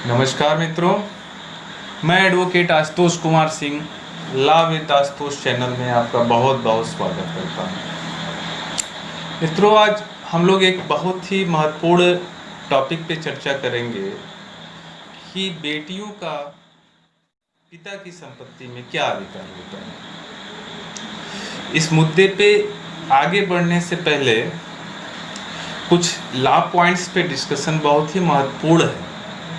नमस्कार मित्रों, मैं advocate Ashutosh Kumar Singh law with Ashutosh channel में आपका बहुत बहुत स्वागत करता हूं। मित्रों, आज हम लोग एक बहुत ही महत्वपूर्ण टॉपिक पे चर्चा करेंगे कि बेटियों का पिता की संपत्ति में क्या अधिकार होता है। इस मुद्दे पे आगे बढ़ने से पहले कुछ लॉ पॉइंट्स पे डिस्कशन बहुत ही महत्वपूर्ण है,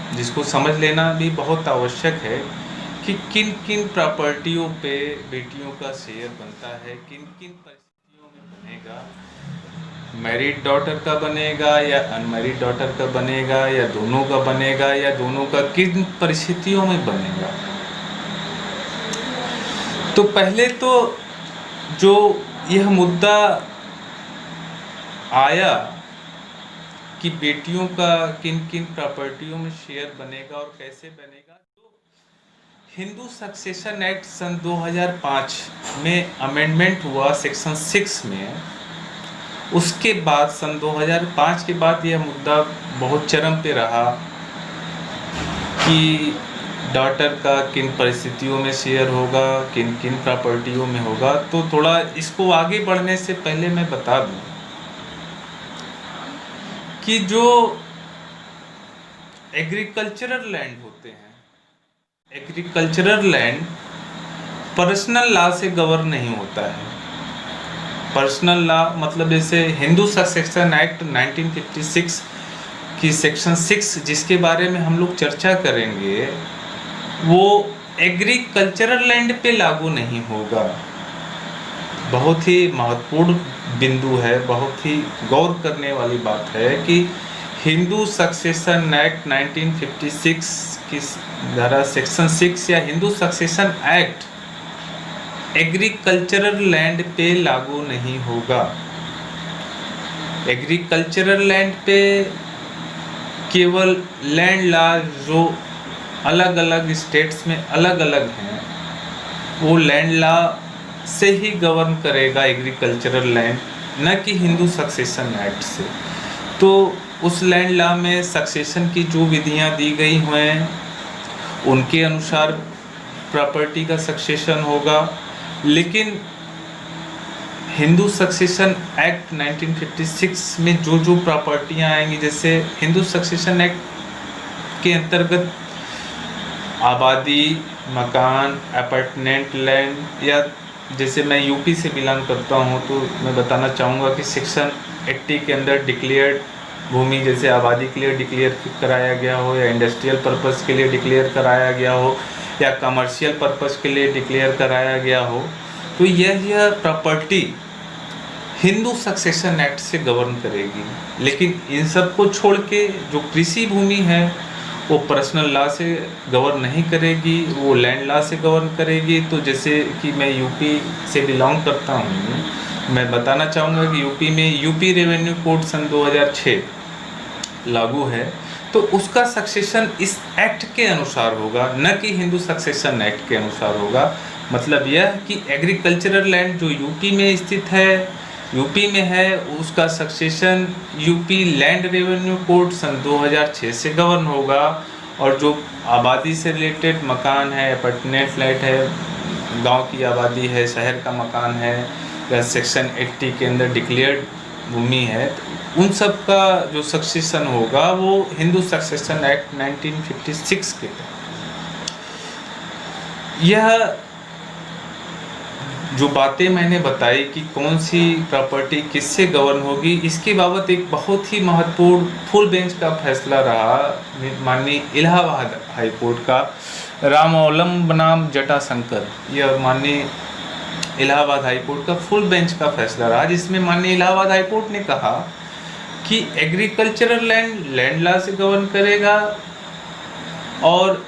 जिसको समझ लेना भी बहुत आवश्यक है कि किन किन प्रॉपर्टियों पे बेटियों का शेयर बनता है, किन किन परिस्थितियों में बनेगा, मैरिड डॉटर का बनेगा या अनमैरिड डॉटर का बनेगा या दोनों का बनेगा या दोनों का किन परिस्थितियों में बनेगा। तो पहले तो जो यह मुद्दा आया कि बेटियों का किन किन प्रॉपर्टियों में शेयर बनेगा और कैसे बनेगा, तो हिंदू सक्सेशन एक्ट सन 2005 में अमेंडमेंट हुआ सेक्शन 6 में। उसके बाद सन 2005 के बाद यह मुद्दा बहुत चरम पे रहा कि डॉटर का किन परिस्थितियों में शेयर होगा, किन किन प्रॉपर्टियों में होगा। तो थोड़ा इसको आगे बढ़ने से पहले मैं बता दूं कि जो एग्रीकल्चरल लैंड होते हैं, एग्रीकल्चरल लैंड पर्सनल लॉ से गवर्न नहीं होता है। पर्सनल लॉ मतलब जैसे हिंदू सक्सेशन एक्ट 1956 की सेक्शन 6 जिसके बारे में हम लोग चर्चा करेंगे, वो एग्रीकल्चरल लैंड पे लागू नहीं होगा। बहुत ही महत्वपूर्ण बिंदु है, बहुत ही गौर करने वाली बात है कि हिंदू सक्सेशन एक्ट 1956 की धारा सेक्शन 6 या Hindu succession act agricultural land पे लागू नहीं होगा। एग्रीकल्चरल लैंड पे केवल लैंड लॉ जो अलग अलग स्टेट्स में अलग अलग हैं, वो लैंड लॉ से ही गवर्न करेगा एग्रीकल्चरल लैंड, न कि हिंदू सक्सेशन एक्ट से। तो उस लैंड लॉ में सक्सेशन की जो विधियां दी गई हैं उनके अनुसार प्रॉपर्टी का सक्सेशन होगा। लेकिन हिंदू सक्सेशन एक्ट 1956 में जो जो प्रॉपर्टियां आएंगी, जैसे हिंदू सक्सेशन एक्ट के अंतर्गत आबादी, मकान, अपार्टमेंट लैंड, या जैसे मैं यूपी से बिलोंग करता हूं तो मैं बताना चाहूँगा कि सेक्शन 80 के अंदर डिक्लेयर्ड भूमि, जैसे आबादी के लिए डिक्लेयर कराया गया हो, या इंडस्ट्रियल पर्पस के लिए डिक्लेयर कराया गया हो, या कमर्शियल पर्पस के लिए डिक्लेयर कराया गया हो, तो यह प्रॉपर्टी हिंदू सक्सेशन एक्ट से गवर्न करेगी। लेकिन इन सब को छोड़ के जो कृषि भूमि है वो पर्सनल लॉ से गवर्न नहीं करेगी, वो लैंड लॉ से गवर्न करेगी। तो जैसे कि मैं यूपी से बिलोंग करता हूँ, मैं बताना चाहूँगा कि यूपी में यूपी रेवेन्यू कोड सन 2006 लागू है, तो उसका सक्सेशन इस एक्ट के अनुसार होगा, न कि हिंदू सक्सेशन एक्ट के अनुसार होगा। मतलब यह कि एग्रीकल्चरल लैंड जो यूपी में स्थित है, यूपी में है, उसका succession UP land revenue code सन 2006 से गवर्न होगा। और जो आबादी से रिलेटेड मकान है, अपार्टमेंट फ्लैट है, गांव की आबादी है, शहर का मकान है, या सेक्शन 80 के अंदर डिक्लेयर्ड भूमि है, तो उन सब का जो सक्सेशन होगा वो हिंदू सक्सेशन एक्ट 1956 के तहत। यह जो बातें मैंने बताई कि कौन सी प्रॉपर्टी किससे गवर्न होगी, इसके बाबत एक बहुत ही महत्वपूर्ण फुल बेंच का फैसला रहा माननीय इलाहाबाद हाई कोर्ट का रामौलम बनाम जटाशंकर। यह माननीय इलाहाबाद हाई कोर्ट का फुल बेंच का फैसला रहा, जिसमें माननीय इलाहाबाद हाई कोर्ट ने कहा कि एग्रीकल्चरल लैंड लॉ से गवर्न करेगा, और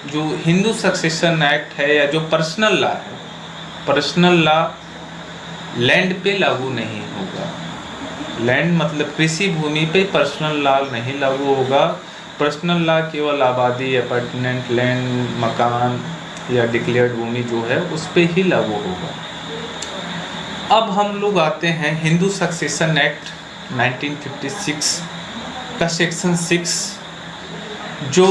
जो हिंदू सक्सेशन एक्ट है या जो पर्सनल लॉ है, पर्सनल लॉ लैंड पे लागू नहीं होगा। लैंड मतलब कृषि भूमि पे पर्सनल लॉ नहीं लागू होगा। पर्सनल लॉ केवल आबादी, अपार्टमेंट लैंड, मकान या डिक्लेयर्ड भूमि जो है उस पे ही लागू होगा। अब हम लोग आते हैं हिंदू सक्सेशन एक्ट 1956 का सेक्शन 6, जो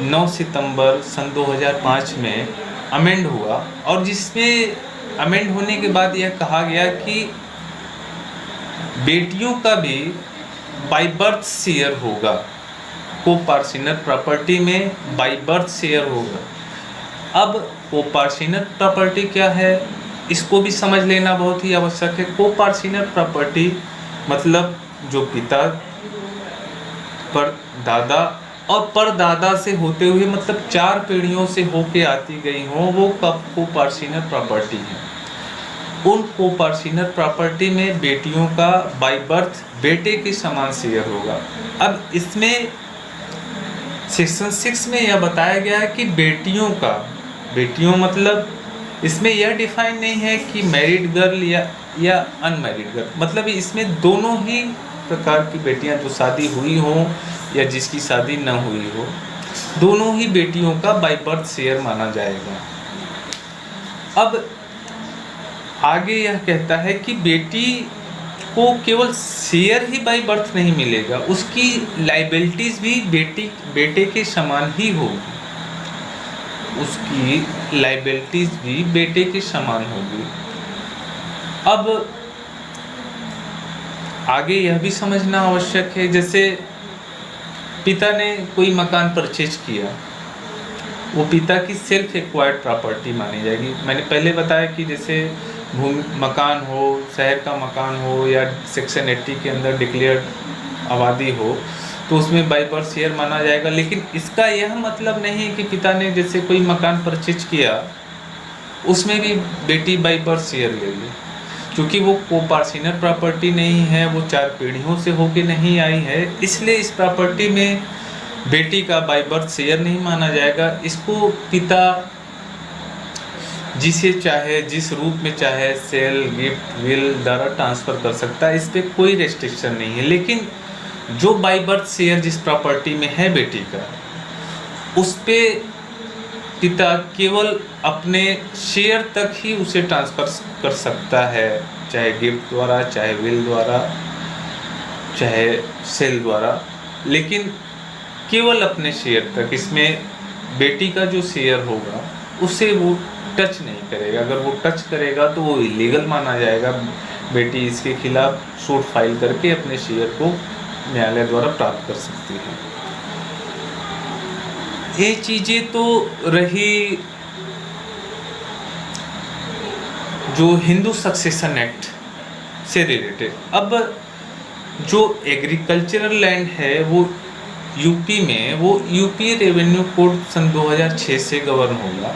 9 सितंबर सन 2005 में अमेंड हुआ, और जिसमें अमेंड होने के बाद यह कहा गया कि बेटियों का भी बाय बर्थ शेयर होगा, कोपार्सिनल प्रॉपर्टी में बाय बर्थ शेयर होगा। अब कोपार्सिनल प्रॉपर्टी क्या है, इसको भी समझ लेना बहुत ही आवश्यक है। कोपार्सिनल प्रॉपर्टी मतलब जो पिता पर दादा और परदादा से होते हुए, मतलब 4 पीढ़ियों से होके आती गई हो, वो कब कोपार्सिनल प्रॉपर्टी है। उन कोपार्सिनल प्रॉपर्टी में बेटियों का बाय बर्थ बेटे के समान शेयर होगा। अब इसमें सेक्शन 6 में यह बताया गया है कि बेटियों मतलब इसमें यह डिफाइन नहीं है कि मैरिड गर्ल या अनमैरिड गर्ल, मतलब इसमें दोनों ही प्रकार की बेटियां, जो शादी हुई हो या जिसकी शादी न हुई हो, दोनों ही बेटियों का बाय बर्थ शेयर माना जाएगा। अब आगे यह कहता है कि बेटी को केवल शेयर ही बाय बर्थ नहीं मिलेगा, उसकी लाइबिलिटीज भी बेटे के समान ही होगी। उसकी लाइबिलिटीज भी बेटे के समान होगी। अब आगे यह भी समझना आवश्यक है, जैसे पिता ने कोई मकान परचेज किया, वो पिता की सेल्फ एक्वायर्ड प्रॉपर्टी मानी जाएगी। मैंने पहले बताया कि जैसे मकान हो, शहर का मकान हो या सेक्शन 80 के अंदर डिक्लेयर्ड आबादी हो, तो उसमें बाय बर्थ शेयर माना जाएगा। लेकिन इसका यह मतलब नहीं है कि पिता ने जैसे कोई मकान परचेज किया, उसमें भी बेटी बाय बर्थ शेयर ले ली, क्योंकि वो कोपार्सिनल प्रॉपर्टी नहीं है, वो 4 पीढ़ियों से होके नहीं आई है, इसलिए इस प्रॉपर्टी में बेटी का बाय बर्थ शेयर नहीं माना जाएगा। इसको पिता जिसे चाहे, जिस रूप में चाहे, सेल, गिफ्ट, विल द्वारा ट्रांसफ़र कर सकता है, इस पर कोई रेस्ट्रिक्शन नहीं है। लेकिन जो बाय बर्थ शेयर जिस प्रॉपर्टी में है बेटी का, उस पे पिता केवल अपने शेयर तक ही उसे ट्रांसफ़र कर सकता है, चाहे गिफ्ट द्वारा, चाहे विल द्वारा, चाहे सेल द्वारा, लेकिन केवल अपने शेयर तक। इसमें बेटी का जो शेयर होगा उसे वो टच नहीं करेगा। अगर वो टच करेगा तो वो इलीगल माना जाएगा। बेटी इसके खिलाफ सूट फाइल करके अपने शेयर को न्यायालय द्वारा प्राप्त कर सकती है। ये चीज़ें तो रही जो हिंदू सक्सेशन एक्ट से रिलेटेड। अब जो एग्रीकल्चरल लैंड है वो यूपी में, वो यूपी रेवेन्यू कोड सन 2006 से गवर्न होगा।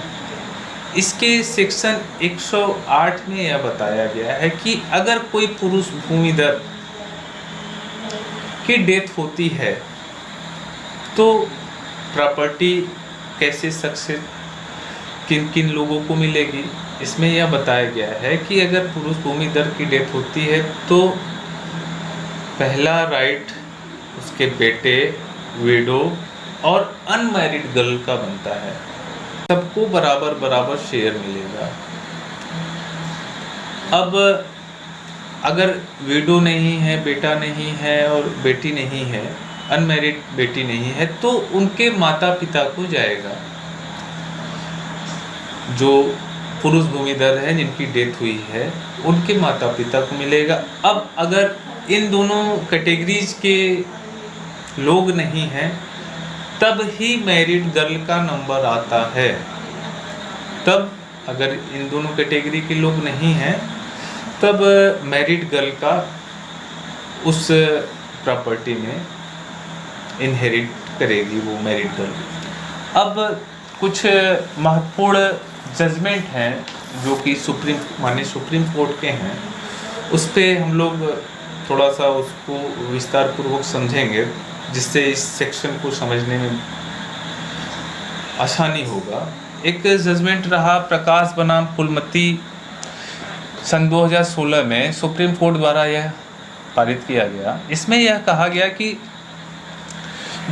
इसके सेक्शन 108 में यह बताया गया है कि अगर कोई पुरुष भूमिधर की डेथ होती है तो प्रॉपर्टी कैसे सक्सेस किन किन लोगों को मिलेगी। इसमें यह बताया गया है कि अगर पुरुष भूमिधर की डेथ होती है तो पहला राइट उसके बेटे, विडो और अनमैरिड गर्ल का बनता है। सबको बराबर बराबर शेयर मिलेगा। अब अगर विडो नहीं है, बेटा नहीं है और बेटी नहीं है, अनमैरिड बेटी नहीं है, तो उनके माता पिता को जाएगा। जो पुरुष भूमिधर है जिनकी डेथ हुई है उनके माता पिता को मिलेगा। अब अगर इन दोनों कैटेगरीज के लोग नहीं हैं तब ही मैरिड गर्ल का नंबर आता है। तब अगर इन दोनों कैटेगरी के लोग नहीं हैं तब मैरिड गर्ल का उस प्रॉपर्टी में इनहेरिट करेगी वो मैरिड गर्ल। अब कुछ महत्वपूर्ण जजमेंट हैं जो कि सुप्रीम कोर्ट के हैं, उस पर हम लोग थोड़ा सा उसको विस्तार पूर्वक समझेंगे जिससे इस सेक्शन को समझने में आसानी होगा। एक जजमेंट रहा प्रकाश बनाम फुलमती सन 2016 में सुप्रीम कोर्ट द्वारा यह पारित किया गया। इसमें यह कहा गया कि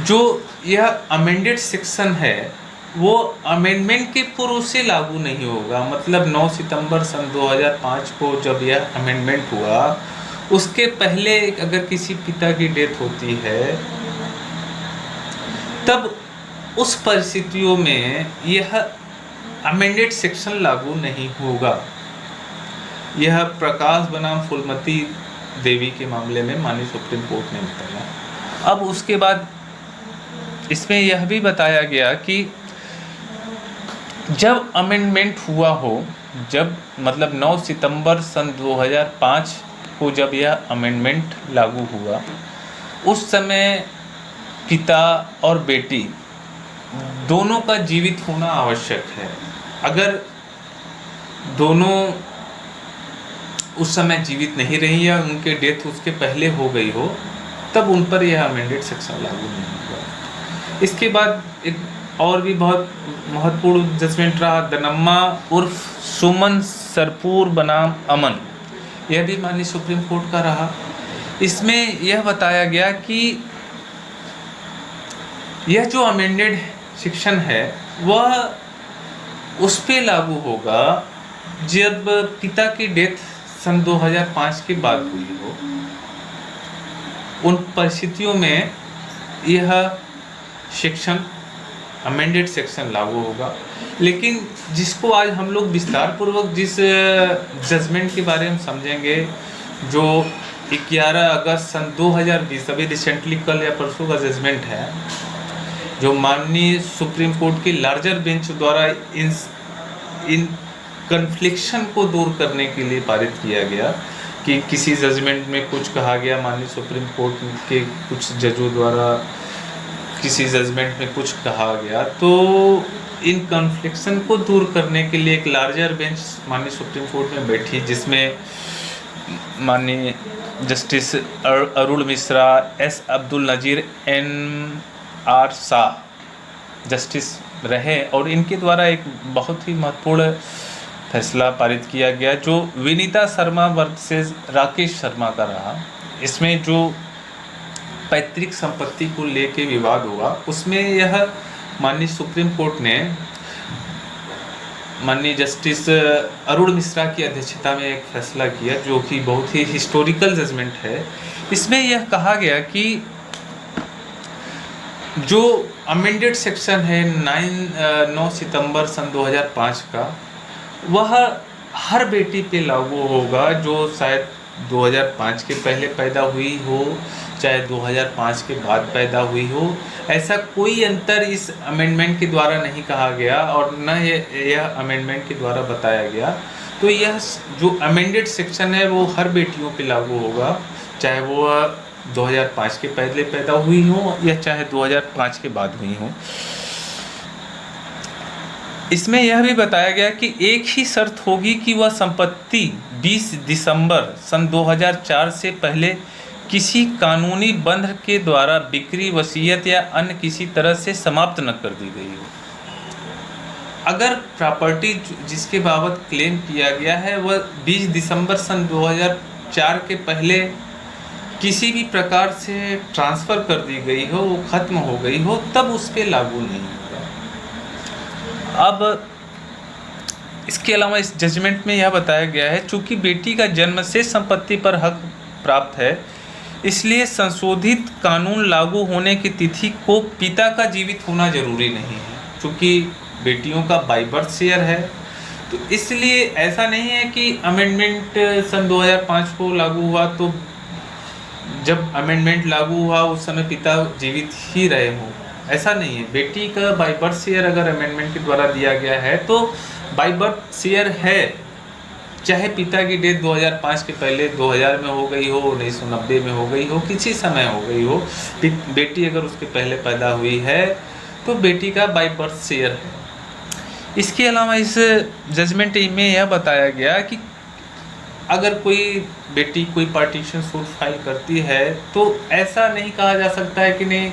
जो यह अमेंडेड सेक्शन है वो अमेंडमेंट के पूर्व से लागू नहीं होगा। मतलब 9 सितंबर सन 2005 को जब यह अमेंडमेंट हुआ उसके पहले अगर किसी पिता की डेथ होती है तब उस परिस्थितियों में यह अमेंडेड सेक्शन लागू नहीं होगा। यह प्रकाश बनाम फूलमती देवी के मामले में माननीय सुप्रीम कोर्ट ने बताया। अब उसके बाद इसमें यह भी बताया गया कि जब अमेंडमेंट हुआ हो, जब मतलब 9 सितंबर सन 2005 को जब यह अमेंडमेंट लागू हुआ, उस समय पिता और बेटी दोनों का जीवित होना आवश्यक है। अगर दोनों उस समय जीवित नहीं रही या उनके डेथ उसके पहले हो गई हो, तब उन पर यह अमेंडेड सेक्शन लागू नहीं होगा। इसके बाद एक और भी बहुत महत्वपूर्ण जजमेंट रहा, दनम्मा उर्फ सुमन सरपुर बनाम अमन। यह भी माननीय सुप्रीम कोर्ट का रहा। इसमें यह बताया गया कि यह जो अमेंडेड सेक्शन है वह उस पे लागू होगा जब पिता की डेथ सन 2005 के बाद हुई हो। उन परिस्थितियों में यह सेक्शन अमेंडेड सेक्शन लागू होगा। लेकिन जिसको आज हम लोग विस्तार पूर्वक जिस जजमेंट के बारे में समझेंगे, जो 11 अगस्त सन 2020 अभी रिसेंटली कल या परसों का जजमेंट है, जो माननीय सुप्रीम कोर्ट की लार्जर बेंच द्वारा इन कन्फ्लिक्शन को दूर करने के लिए पारित किया गया कि किसी जजमेंट में कुछ कहा गया, माननीय सुप्रीम कोर्ट के कुछ जजों द्वारा किसी जजमेंट में कुछ कहा गया, तो इन कन्फ्लिक्शन को दूर करने के लिए एक लार्जर बेंच माननीय सुप्रीम कोर्ट में बैठी, जिसमें माननीय justice Arun Mishra, S Abdul Nazeer, NR Shah justice रहे। और इनके द्वारा एक बहुत ही महत्वपूर्ण फैसला पारित किया गया जो विनीता शर्मा वर्सेस राकेश शर्मा का रहा। इसमें जो पैतृक संपत्ति को लेके विवाद हुआ, उसमें यह माननीय सुप्रीम कोर्ट ने माननीय जस्टिस अरुण मिश्रा की अध्यक्षता में एक फैसला किया जो कि बहुत ही हिस्टोरिकल जजमेंट है। इसमें यह कहा गया कि जो अमेंडेड सेक्शन है 9 सितंबर सन 2005 का, वह हर बेटी पे लागू होगा जो शायद 2005 के पहले पैदा हुई हो, चाहे 2005 के बाद पैदा हुई हो। ऐसा कोई अंतर इस अमेंडमेंट के द्वारा नहीं कहा गया और न यह अमेंडमेंट के द्वारा बताया गया। तो यह जो अमेंडेड सेक्शन है वो हर बेटियों पे लागू होगा, चाहे वो 2005 के पहले पैदा हुई हो या चाहे 2005 के बाद हुई हो। इसमें यह भी बताया गया कि एक ही शर्त होगी कि वह संपत्ति 20 दिसंबर सन 2004 से पहले किसी कानूनी बंध के द्वारा बिक्री, वसीयत या अन्य किसी तरह से समाप्त न कर दी गई हो। अगर प्रॉपर्टी जिसके बाबत क्लेम किया गया है वह 20 दिसंबर सन 2004 के पहले किसी भी प्रकार से ट्रांसफ़र कर दी गई हो, वो ख़त्म हो गई हो, तब उस पर लागू नहीं होगा। अब इसके अलावा इस जजमेंट में यह बताया गया है, चूँकि बेटी का जन्म से संपत्ति पर हक प्राप्त है, इसलिए संशोधित कानून लागू होने की तिथि को पिता का जीवित होना जरूरी नहीं है। चूँकि बेटियों का बाय बर्थ शेयर है, तो इसलिए ऐसा नहीं है कि अमेंडमेंट सन 2005 को लागू हुआ तो जब अमेंडमेंट लागू हुआ उस समय पिता जीवित ही रहे हों, ऐसा नहीं है। बेटी का बाय बर्थ शेयर अगर अमेंडमेंट के द्वारा दिया गया है तो बाय बर्थ शेयर है, चाहे पिता की डेथ 2005 के पहले 2000 में हो गई हो, 1990 में हो गई हो, किसी समय हो गई हो, बेटी अगर उसके पहले पैदा हुई है तो बेटी का बाय बर्थ शेयर है। इसके अलावा इस जजमेंट में यह बताया गया कि अगर कोई बेटी कोई पार्टीशन सूट फाइल करती है तो ऐसा नहीं कहा जा सकता है कि नहीं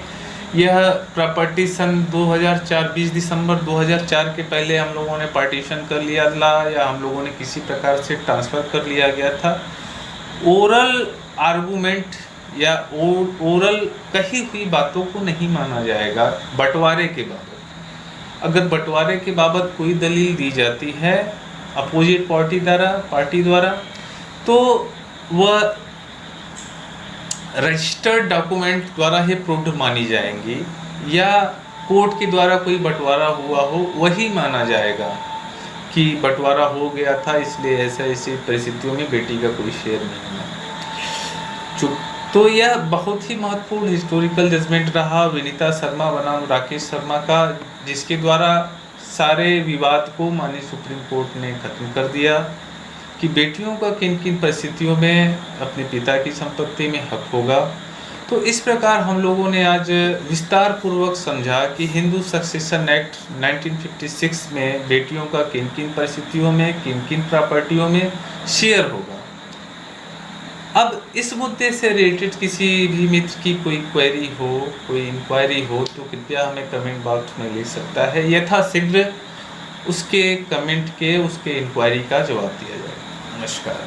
यह प्रॉपर्टी सन 2004 20 दिसंबर 2004 के पहले हम लोगों ने पार्टीशन कर लिया था या हम लोगों ने किसी प्रकार से ट्रांसफ़र कर लिया गया था। ओरल आर्गूमेंट या ओरल कही हुई बातों को नहीं माना जाएगा। बंटवारे के बाबत अगर बंटवारे के बाबत कोई दलील दी जाती है अपोजिट पार्टी द्वारा तो वह रजिस्टर्ड डॉक्यूमेंट द्वारा ही प्रूव्ड मानी जाएंगी, या कोर्ट के द्वारा कोई बंटवारा हुआ हो वही माना जाएगा कि बंटवारा हो गया था, इसलिए ऐसी परिस्थितियों में बेटी का कोई शेयर नहीं है। तो यह बहुत ही महत्वपूर्ण हिस्टोरिकल जजमेंट रहा विनीता शर्मा बनाम राकेश शर्मा का, जिसके द्वारा सारे विवाद को माननीय सुप्रीम कोर्ट ने खत्म कर दिया कि बेटियों का किन किन परिस्थितियों में अपने पिता की संपत्ति में हक होगा। तो इस प्रकार हम लोगों ने आज विस्तार पूर्वक समझा कि हिंदू सक्सेशन एक्ट 1956 में बेटियों का किन किन परिस्थितियों में किन किन प्रॉपर्टियों में शेयर होगा। अब इस मुद्दे से रिलेटेड किसी भी मित्र की कोई क्वेरी हो, कोई इंक्वायरी हो, तो कृपया हमें कमेंट बॉक्स में लिख सकता है, यथाशीघ्र उसके कमेंट के उसके इंक्वायरी का जवाब दिया जाएगा। नमस्कार।